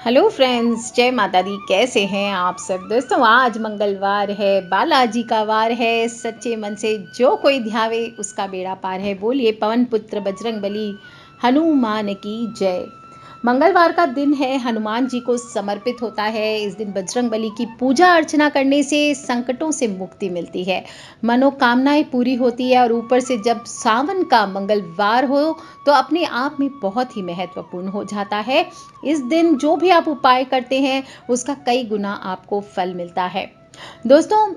Hello friends, जय माता दी। कैसे हैं आप सब दोस्तों। आज मंगलवार है, बालाजी का वार है। सच्चे मन से जो कोई ध्यावे उसका बेड़ा पार है। बोलिए पवन पुत्र बजरंग बली हनुमान की जय। मंगलवार का दिन है, हनुमान जी को समर्पित होता है। इस दिन बजरंग बली की पूजा अर्चना करने से संकटों से मुक्ति मिलती है, मनोकामनाएं पूरी होती है। और ऊपर से जब सावन का मंगलवार हो तो अपने आप में बहुत ही महत्वपूर्ण हो जाता है। इस दिन जो भी आप उपाय करते हैं उसका कई गुना आपको फल मिलता है। दोस्तों,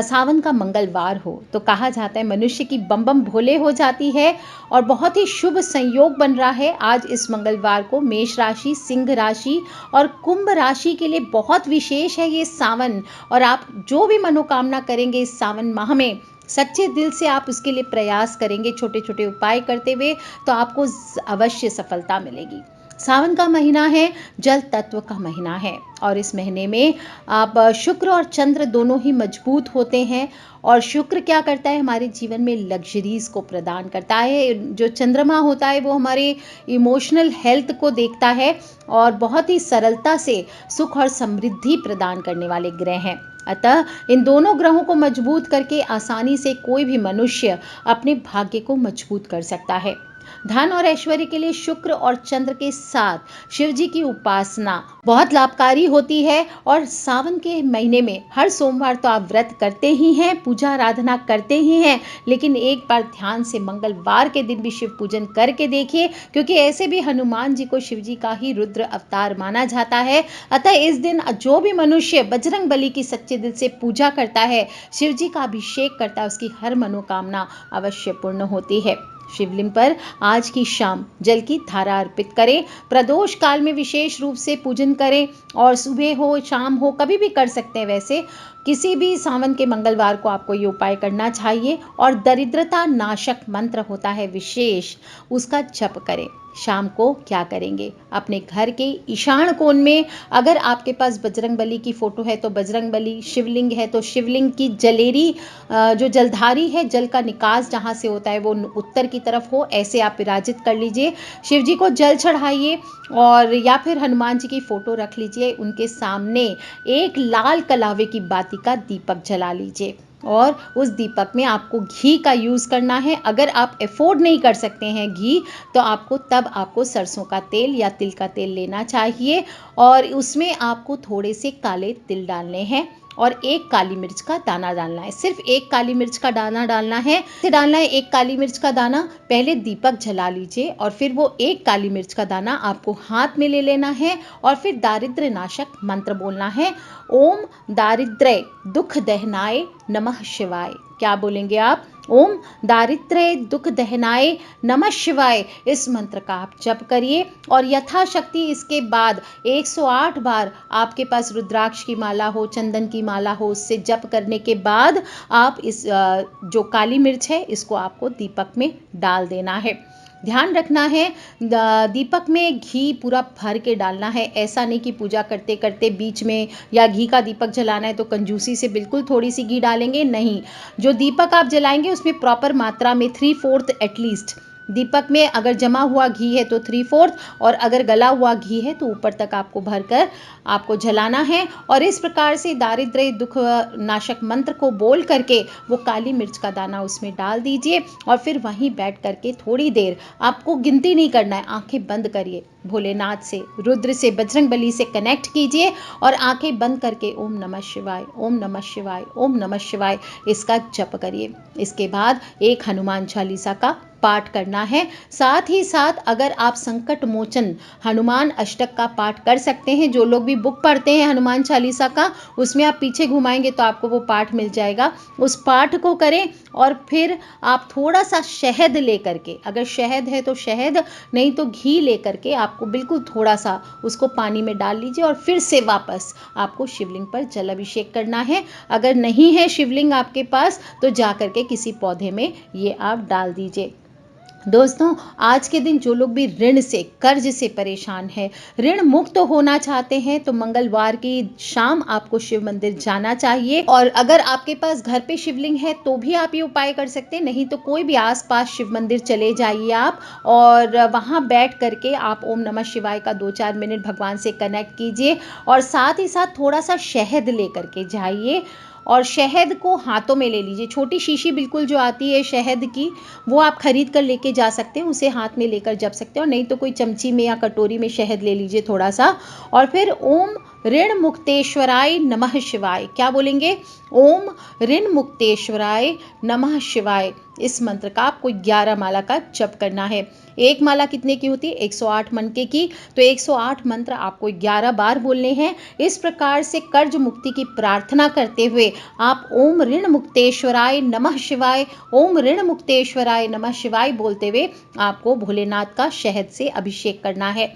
सावन का मंगलवार हो तो कहा जाता है मनुष्य की बम बम भोले हो जाती है और बहुत ही शुभ संयोग बन रहा है। आज इस मंगलवार को मेष राशि, सिंह राशि और कुंभ राशि के लिए बहुत विशेष है ये सावन। और आप जो भी मनोकामना करेंगे इस सावन माह में, सच्चे दिल से आप उसके लिए प्रयास करेंगे, छोटे छोटे उपाय करते हुए, तो आपको अवश्य सफलता मिलेगी। सावन का महीना है, जल तत्व का महीना है। और इस महीने में आप शुक्र और चंद्र दोनों ही मजबूत होते हैं। और शुक्र क्या करता है, हमारे जीवन में लग्जरीज को प्रदान करता है। जो चंद्रमा होता है वो हमारे इमोशनल हेल्थ को देखता है और बहुत ही सरलता से सुख और समृद्धि प्रदान करने वाले ग्रह हैं। अतः इन दोनों ग्रहों को मजबूत करके आसानी से कोई भी मनुष्य अपने भाग्य को मजबूत कर सकता है। धन और ऐश्वर्य के लिए शुक्र और चंद्र के साथ शिव जी की उपासना बहुत लाभकारी होती है। और सावन के महीने में हर सोमवार तो आप व्रत करते ही हैं, पूजा आराधना करते ही हैं, लेकिन एक बार ध्यान से मंगलवार के दिन भी शिव पूजन करके देखिए, क्योंकि ऐसे भी हनुमान जी को शिव जी का ही रुद्र अवतार माना जाता है। अतः इस दिन जो भी मनुष्य बजरंग बली की सच्चे दिल से पूजा करता है, शिव जी का अभिषेक करता है, उसकी हर मनोकामना अवश्य पूर्ण होती है। शिवलिंग पर आज की शाम जल की धारा अर्पित करें। प्रदोष काल में विशेष रूप से पूजन करें, और सुबह हो शाम हो कभी भी कर सकते हैं। वैसे किसी भी सावन के मंगलवार को आपको ये उपाय करना चाहिए। और दरिद्रता नाशक मंत्र होता है विशेष, उसका जप करें। शाम को क्या करेंगे, अपने घर के ईशान कोण में अगर आपके पास बजरंग बली की फोटो है तो बजरंग बली, शिवलिंग है तो शिवलिंग की जलेरी, जो जलधारी है, जल का निकास जहाँ से होता है वो उत्तर की तरफ हो, ऐसे आप विराजित कर लीजिए। शिव जी को जल चढ़ाइए और या फिर हनुमान जी की फोटो रख लीजिए। उनके सामने एक लाल कलावे की बाती का दीपक जला लीजिए और उस दीपक में आपको घी का यूज़ करना है। अगर आप अफोर्ड नहीं कर सकते हैं घी, तो आपको सरसों का तेल या तिल का तेल लेना चाहिए और उसमें आपको थोड़े से काले तिल डालने हैं और एक काली मिर्च का दाना डालना है। सिर्फ एक काली मिर्च का दाना डालना है। इसे डालना है एक काली मिर्च का दाना। पहले दीपक जला लीजिए और फिर वो एक काली मिर्च का दाना आपको हाथ में ले लेना है और फिर दारिद्र्य नाशक मंत्र बोलना है। ओम दारिद्र्य दुख दहनाय नमः शिवाय। क्या बोलेंगे आप? ओम दारिद्र्य दुख दहनाय नमः शिवाय। इस मंत्र का आप जप करिए और यथाशक्ति इसके बाद 108 बार आपके पास रुद्राक्ष की माला हो, चंदन की माला हो, उससे जप करने के बाद आप इस जो काली मिर्च है इसको आपको दीपक में डाल देना है। ध्यान रखना है, दीपक में घी पूरा भर के डालना है। ऐसा नहीं कि पूजा करते करते बीच में या घी का दीपक जलाना है तो कंजूसी से बिल्कुल थोड़ी सी घी डालेंगे, नहीं। जो दीपक आप जलाएंगे उसमें प्रॉपर मात्रा में 3/4 एटलीस्ट, दीपक में अगर जमा हुआ घी है तो 3/4 और अगर गला हुआ घी है तो ऊपर तक आपको भरकर आपको जलाना है। और इस प्रकार से दारिद्र्य दुख नाशक मंत्र को बोल करके वो काली मिर्च का दाना उसमें डाल दीजिए और फिर वहीं बैठ करके थोड़ी देर, आपको गिनती नहीं करना है, आंखें बंद करिए, भोलेनाथ से, रुद्र से, बजरंग बली से कनेक्ट कीजिए और आंखें बंद करके ओम नमः शिवाय, ओम नमः शिवाय, ओम नमः शिवाय इसका जप करिए। इसके बाद एक हनुमान चालीसा का पाठ करना है। साथ ही साथ अगर आप संकट मोचन हनुमान अष्टक का पाठ कर सकते हैं, जो लोग भी बुक पढ़ते हैं हनुमान चालीसा का, उसमें आप पीछे घुमाएंगे तो आपको वो पाठ मिल जाएगा, उस पाठ को करें। और फिर आप थोड़ा सा शहद लेकर के, अगर शहद है तो शहद, नहीं तो घी लेकर के आपको बिल्कुल थोड़ा सा उसको पानी में डाल लीजिए और फिर से वापस आपको शिवलिंग पर जल अभिषेक करना है। अगर नहीं है शिवलिंग आपके पास तो जा करके किसी पौधे में ये आप डाल दीजिए। दोस्तों, आज के दिन जो लोग भी ऋण से, कर्ज से परेशान हैं, ऋण मुक्त होना चाहते हैं, तो मंगलवार की शाम आपको शिव मंदिर जाना चाहिए। और अगर आपके पास घर पे शिवलिंग है तो भी आप ये उपाय कर सकते हैं, नहीं तो कोई भी आसपास शिव मंदिर चले जाइए आप, और वहाँ बैठ करके आप ओम नमः शिवाय का 2-4 मिनट भगवान से कनेक्ट कीजिए। और साथ ही साथ थोड़ा सा शहद लेकर के जाइए, और शहद को हाथों में ले लीजिए। छोटी शीशी बिल्कुल जो आती है शहद की, वो आप खरीद कर लेके जा सकते हैं, उसे हाथ में लेकर जप सकते हैं। और नहीं तो कोई चमची में या कटोरी में शहद ले लीजिए थोड़ा सा, और फिर ओम ऋण मुक्तेश्वराय नमः शिवाय, क्या बोलेंगे? ओम ऋण मुक्तेश्वराय नमः शिवाय। इस मंत्र का आपको 11 माला का जप करना है। एक माला कितने की होती है? 108 मनके की। तो 108 मंत्र आपको 11 बार बोलने हैं। इस प्रकार से कर्ज मुक्ति की प्रार्थना करते हुए आप ओम ऋण मुक्तेश्वराय नमः शिवाय, ओम ऋण मुक्तेश्वराय नमः शिवाय बोलते हुए आपको भोलेनाथ का शहद से अभिषेक करना है।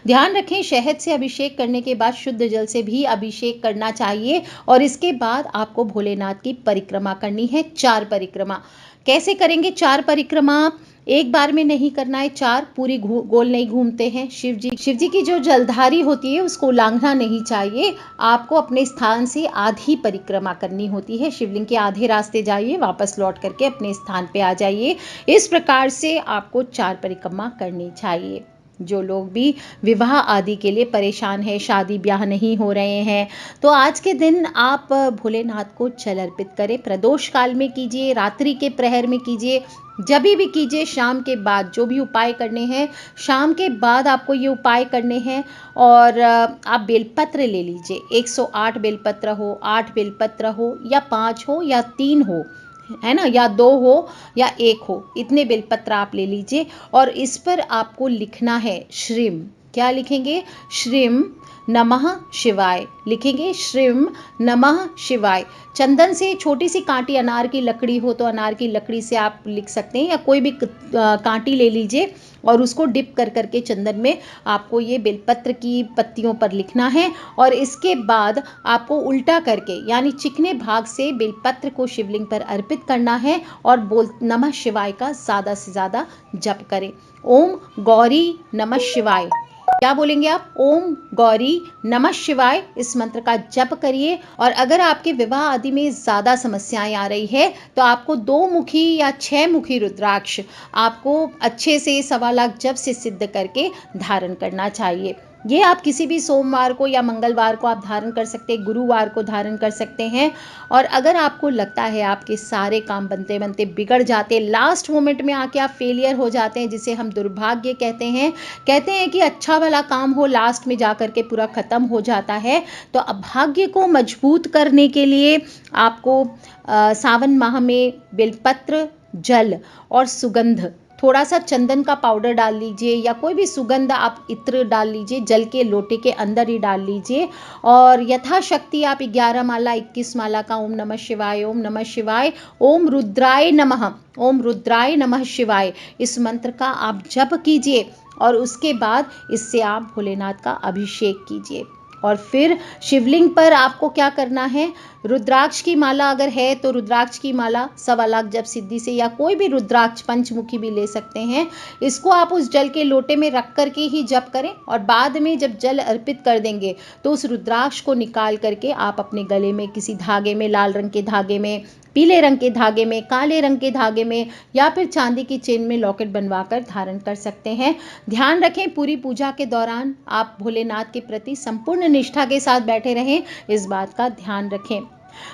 ध्यान रखें, शहद से अभिषेक करने के बाद शुद्ध जल से भी अभिषेक करना चाहिए। और इसके बाद आपको भोलेनाथ की परिक्रमा करनी है, 4 परिक्रमा। कैसे करेंगे 4 परिक्रमा? एक बार में नहीं करना है, 4 पूरी गोल नहीं घूमते हैं। शिव जी की जो जलधारी होती है उसको उलांघना नहीं चाहिए। आपको अपने स्थान से आधी परिक्रमा करनी होती है। शिवलिंग के आधे रास्ते जाइए, वापस लौट करके अपने स्थान पे आ जाइए। इस प्रकार से आपको 4 परिक्रमा करनी चाहिए। जो लोग भी विवाह आदि के लिए परेशान हैं, शादी ब्याह नहीं हो रहे हैं, तो आज के दिन आप भोलेनाथ को जल अर्पित करें। प्रदोष काल में कीजिए, रात्रि के प्रहर में कीजिए, जब भी कीजिए। शाम के बाद जो भी उपाय करने हैं, शाम के बाद आपको ये उपाय करने हैं। और आप बेलपत्र ले लीजिए, 108 बेलपत्र हो, 8 बेलपत्र हो, या 5 हो, या 3 हो, है ना, या 2 हो, या 1 हो, इतने बेलपत्र आप ले लीजिए। और इस पर आपको लिखना है श्रीम। क्या लिखेंगे? श्रीम नमः शिवाय लिखेंगे, श्रीम नमः शिवाय। चंदन से छोटी सी कांटी, अनार की लकड़ी हो तो अनार की लकड़ी से आप लिख सकते हैं, या कोई भी कांटी ले लीजिए और उसको डिप कर करके चंदन में आपको ये बेलपत्र की पत्तियों पर लिखना है। और इसके बाद आपको उल्टा करके, यानी चिकने भाग से बेलपत्र को शिवलिंग पर अर्पित करना है, और बोल नमः शिवाय का ज़्यादा से ज़्यादा जप करें। ओम गौरी नमः शिवाय, क्या बोलेंगे आप? ओम गौरी नमः शिवाय, इस मंत्र का जप करिए। और अगर आपके विवाह आदि में ज़्यादा समस्याएं आ रही है, तो आपको 2 मुखी या 6 मुखी रुद्राक्ष आपको अच्छे से 1.25 लाख जप से सिद्ध करके धारण करना चाहिए। ये आप किसी भी सोमवार को या मंगलवार को आप धारण कर सकते हैं, गुरुवार को धारण कर सकते हैं। और अगर आपको लगता है आपके सारे काम बनते बनते बिगड़ जाते, लास्ट मोमेंट में आके आप फेलियर हो जाते हैं, जिसे हम दुर्भाग्य कहते हैं कि अच्छा वाला काम हो, लास्ट में जा कर के पूरा ख़त्म हो जाता है। तो भाग्य को मजबूत करने के लिए आपको सावन माह में बेलपत्र, जल और सुगंध, थोड़ा सा चंदन का पाउडर डाल लीजिए, या कोई भी सुगंध आप इत्र डाल लीजिए, जल के लोटे के अंदर ही डाल लीजिए। और यथाशक्ति आप 11 माला, 21 माला का ओम नमः शिवाय, ओम नमः शिवाय, ओम रुद्राय नमः, ओम रुद्राय नमः शिवाय, इस मंत्र का आप जप कीजिए। और उसके बाद इससे आप भोलेनाथ का अभिषेक कीजिए। और फिर शिवलिंग पर आपको क्या करना है? रुद्राक्ष की माला अगर है तो रुद्राक्ष की माला 1.25 लाख जप सिद्धि से, या कोई भी रुद्राक्ष पंचमुखी भी ले सकते हैं। इसको आप उस जल के लोटे में रख करके ही जप करें। और बाद में जब जल अर्पित कर देंगे तो उस रुद्राक्ष को निकाल करके आप अपने गले में किसी धागे में, लाल रंग के धागे में, पीले रंग के धागे में, काले रंग के धागे में, या फिर चांदी की चेन में लॉकेट बनवाकर धारण कर सकते हैं। ध्यान रखें, पूरी पूजा के दौरान आप भोलेनाथ के प्रति संपूर्ण निष्ठा के साथ बैठे रहें, इस बात का ध्यान रखें।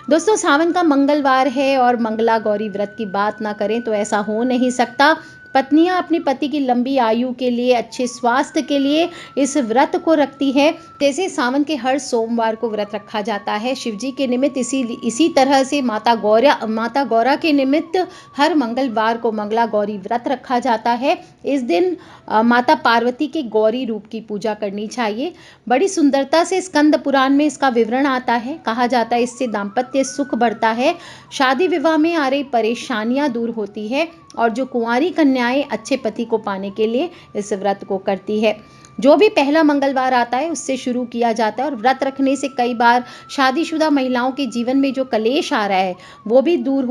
दोस्तों, सावन का मंगलवार है और मंगला गौरी व्रत की बात ना करें तो ऐसा हो नहीं सकता। पत्नियां अपने पति की लंबी आयु के लिए, अच्छे स्वास्थ्य के लिए इस व्रत को रखती है। जैसे सावन के हर सोमवार को व्रत रखा जाता है शिव जी के निमित्त, इसी तरह से माता गौरा के निमित्त हर मंगलवार को मंगला गौरी व्रत रखा जाता है। इस दिन माता पार्वती के गौरी रूप की पूजा करनी चाहिए। बड़ी सुंदरता से स्कंद पुराण में इसका विवरण आता है। कहा जाता है इससे दाम्पत्य सुख बढ़ता है, शादी विवाह में आ रही परेशानियां दूर होती है, और जो कुंवारी कन्याएं अच्छे पति को पाने के लिए इस व्रत को करती है। जो भी पहला मंगलवार आता है उससे शुरू किया जाता है और व्रत रखने से कई बार शादीशुदा महिलाओं के जीवन में जो कलेश आ रहा है वो भी दूर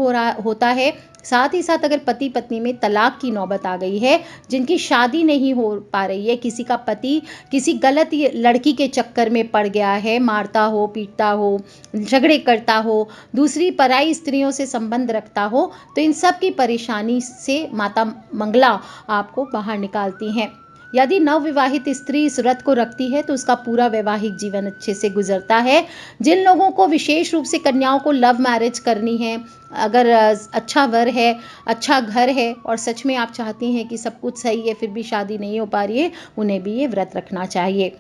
होता है। साथ ही साथ अगर पति पत्नी में तलाक की नौबत आ गई है, जिनकी शादी नहीं हो पा रही है, किसी का पति किसी गलत लड़की के चक्कर में पड़ गया है, मारता हो, पीटता हो, झगड़े करता हो, दूसरी पराई स्त्रियों से संबंध रखता हो, तो इन सब की परेशानी से माता मंगला आपको बाहर निकालती हैं। यदि नवविवाहित स्त्री इस व्रत को रखती है तो उसका पूरा वैवाहिक जीवन अच्छे से गुजरता है। जिन लोगों को विशेष रूप से कन्याओं को लव मैरिज करनी है, अगर अच्छा वर है, अच्छा घर है और सच में आप चाहती हैं कि सब कुछ सही है फिर भी शादी नहीं हो पा रही है, उन्हें भी ये व्रत रखना चाहिए।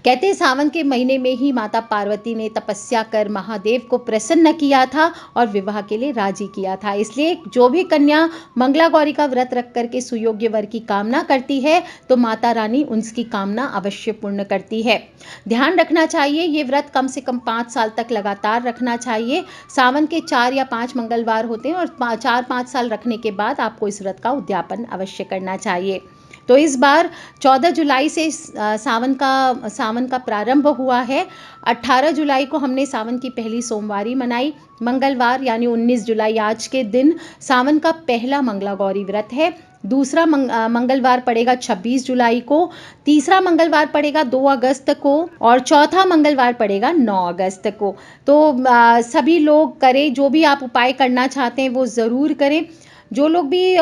कहते हैं सावन के महीने में ही माता पार्वती ने तपस्या कर महादेव को प्रसन्न किया था और विवाह के लिए राजी किया था। इसलिए जो भी कन्या मंगला गौरी का व्रत रख करके सुयोग्य वर की कामना करती है तो माता रानी उसकी कामना अवश्य पूर्ण करती है। ध्यान रखना चाहिए ये व्रत कम से कम 5 साल तक लगातार रखना चाहिए। सावन के 4 या 5 मंगलवार होते हैं और 4-5 साल रखने के बाद आपको इस व्रत का उद्यापन अवश्य करना चाहिए। तो इस बार 14 जुलाई से सावन का प्रारंभ हुआ है। 18 जुलाई को हमने सावन की पहली सोमवारी मनाई। मंगलवार यानी 19 जुलाई आज के दिन सावन का पहला मंगला गौरी व्रत है। दूसरा मंगलवार पड़ेगा 26 जुलाई को, तीसरा मंगलवार पड़ेगा 2 अगस्त को और चौथा मंगलवार पड़ेगा 9 अगस्त को। तो सभी लोग करें, जो भी आप उपाय करना चाहते हैं वो ज़रूर करें। जो लोग भी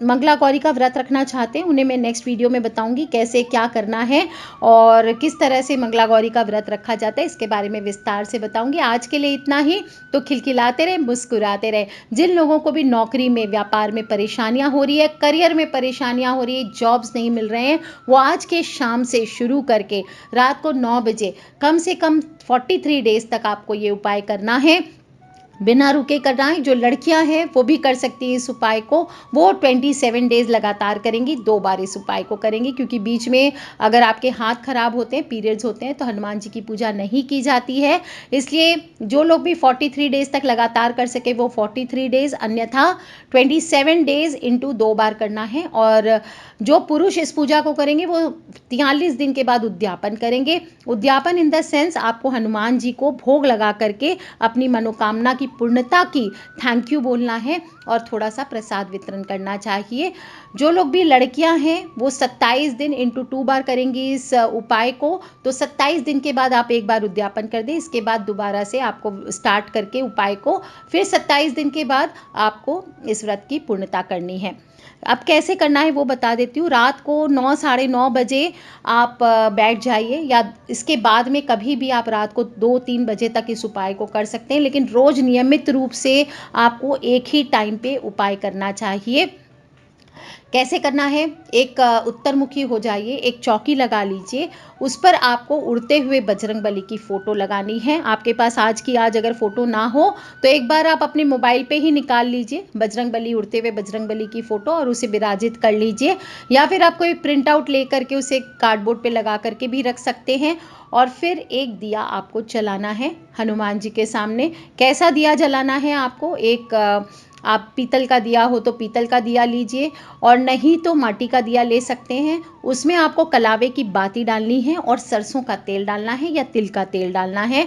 मंगला गौरी का व्रत रखना चाहते हैं उन्हें मैं नेक्स्ट वीडियो में बताऊंगी कैसे क्या करना है और किस तरह से मंगला गौरी का व्रत रखा जाता है, इसके बारे में विस्तार से बताऊंगी। आज के लिए इतना ही। तो खिलखिलाते रहे, मुस्कुराते रहे। जिन लोगों को भी नौकरी में, व्यापार में परेशानियां हो रही है, करियर में परेशानियां हो रही है, जॉब्स नहीं मिल रहे हैं, वो आज के शाम से शुरू करके रात को 9 बजे कम से कम 43 डेज तक आपको ये उपाय करना है, बिना रुके करना है। जो लड़कियां हैं वो भी कर सकती हैं इस उपाय को, वो 27 डेज लगातार करेंगी, 2 बार इस उपाय को करेंगी। क्योंकि बीच में अगर आपके हाथ खराब होते हैं, पीरियड्स होते हैं, तो हनुमान जी की पूजा नहीं की जाती है। इसलिए जो लोग भी 43 डेज तक लगातार कर सके वो 43 डेज, अन्यथा 27 डेज इंटू 2 बार करना है। और जो पुरुष इस पूजा को करेंगे वो 43 दिन के बाद उद्यापन करेंगे। उद्यापन इन द सेंस आपको हनुमान जी को भोग लगा करके अपनी मनोकामना की पूर्णता की थैंक यू बोलना है और थोड़ा सा प्रसाद वितरण करना चाहिए। जो लोग भी लड़कियां हैं वो 27 दिन इंटू 2 बार करेंगी इस उपाय को, तो 27 दिन के बाद आप एक बार उद्यापन कर दें। इसके बाद दोबारा से आपको स्टार्ट करके उपाय को फिर 27 दिन के बाद आपको इस व्रत की पूर्णता करनी है। अब कैसे करना है वो बता देती हूँ। रात को 9 साढ़े 9 बजे आप बैठ जाइए, या इसके बाद में कभी भी आप रात को 2-3 बजे तक इस उपाय को कर सकते हैं, लेकिन रोज़ नियमित रूप से आपको एक ही टाइम पे उपाय करना चाहिए। कैसे करना है, एक उत्तरमुखी हो जाइए, एक चौकी लगा लीजिए, उस पर आपको उड़ते हुए बजरंग बली की फ़ोटो लगानी है। आपके पास आज अगर फ़ोटो ना हो तो एक बार आप अपने मोबाइल पे ही निकाल लीजिए बजरंग बली, उड़ते हुए बजरंग बली की फ़ोटो, और उसे विराजित कर लीजिए। या फिर आप कोई प्रिंट आउट ले करके उसे कार्डबोर्ड पे लगा करके भी रख सकते हैं। और फिर एक दिया आपको जलाना है हनुमान जी के सामने। कैसा दिया जलाना है आपको, एक आप पीतल का दिया हो तो पीतल का दिया लीजिए, और नहीं तो माटी का दिया ले सकते हैं। उसमें आपको कलावे की बाती डालनी है और सरसों का तेल डालना है या तिल का तेल डालना है।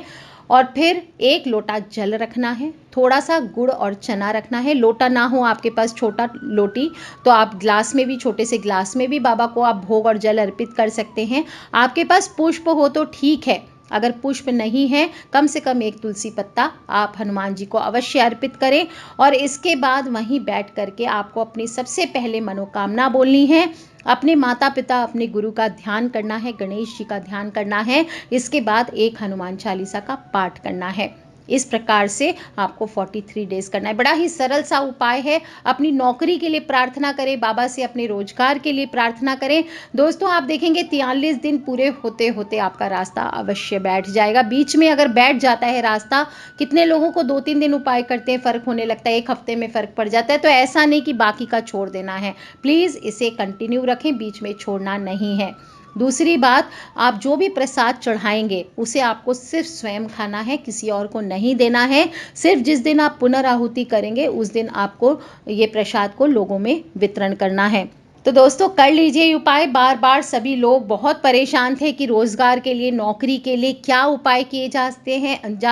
और फिर 1 लोटा जल रखना है, थोड़ा सा गुड़ और चना रखना है। लोटा ना हो आपके पास छोटा लोटी तो आप ग्लास में भी, छोटे से ग्लास में भी बाबा को आप भोग और जल अर्पित कर सकते हैं। आपके पास पुष्प हो तो ठीक है, अगर पुष्प नहीं है कम से कम 1 तुलसी पत्ता आप हनुमान जी को अवश्य अर्पित करें। और इसके बाद वहीं बैठ करके आपको अपनी सबसे पहले मनोकामना बोलनी है, अपने माता पिता, अपने गुरु का ध्यान करना है, गणेश जी का ध्यान करना है। इसके बाद एक हनुमान चालीसा का पाठ करना है। इस प्रकार से आपको 43 डेज करना है। बड़ा ही सरल सा उपाय है। अपनी नौकरी के लिए प्रार्थना करें, बाबा से अपने रोजगार के लिए प्रार्थना करें। दोस्तों आप देखेंगे 43 दिन पूरे होते होते आपका रास्ता अवश्य बैठ जाएगा। बीच में अगर बैठ जाता है रास्ता, कितने लोगों को 2-3 दिन उपाय करते हैं फ़र्क होने लगता है, 1 हफ्ते में फ़र्क पड़ जाता है। तो ऐसा नहीं कि बाकी का छोड़ देना है, प्लीज़ इसे कंटिन्यू रखें, बीच में छोड़ना नहीं है। दूसरी बात, आप जो भी प्रसाद चढ़ाएंगे उसे आपको सिर्फ स्वयं खाना है, किसी और को नहीं देना है। सिर्फ जिस दिन आप पुनराहुति करेंगे उस दिन आपको ये प्रसाद को लोगों में वितरण करना है। तो दोस्तों कर लीजिए ये उपाय। बार बार सभी लोग बहुत परेशान थे कि रोजगार के लिए, नौकरी के लिए क्या उपाय किए जा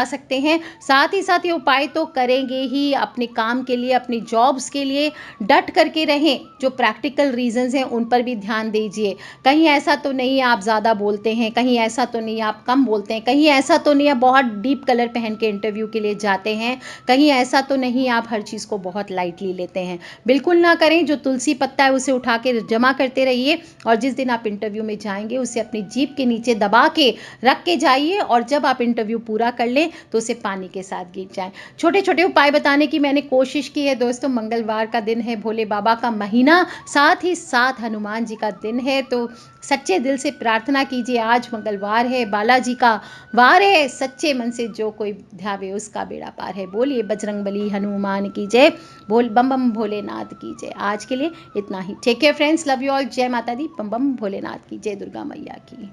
सकते हैं। साथ ही साथ ये उपाय तो करेंगे ही, अपने काम के लिए, अपनी जॉब्स के लिए डट करके रहें। जो प्रैक्टिकल रीजंस हैं उन पर भी ध्यान दीजिए। कहीं ऐसा तो नहीं आप ज़्यादा बोलते हैं, कहीं ऐसा तो नहीं आप कम बोलते हैं, कहीं ऐसा तो नहीं आप बहुत डीप कलर पहन के इंटरव्यू के लिए जाते हैं, कहीं ऐसा तो नहीं आप हर चीज़ को बहुत लाइटली लेते हैं। बिल्कुल ना करें। जो तुलसी पत्ता है उसे उठा के जमा करते रहिए और जिस दिन आप इंटरव्यू में जाएंगे उसे अपनी जीभ के नीचे दबा के रख के जाइए और जब आप इंटरव्यू पूरा कर लें तो उसे पानी के साथ गिर जाएं। छोटे छोटे उपाय बताने की मैंने कोशिश की है दोस्तों। मंगलवार का दिन है, भोले बाबा का महीना, साथ ही साथ हनुमान जी का दिन है, तो सच्चे दिल से प्रार्थना कीजिए। आज मंगलवार है, बालाजी का वार है, सच्चे मन से जो कोई ध्यावे उसका बेड़ा पार है। बोलिए बजरंगबली हनुमान की जय, बोल बम बम भोलेनाथ की जय। आज के लिए इतना ही। Take care friends, love you all. जय माता दी, बम बम भोलेनाथ की जय, दुर्गा मैया की।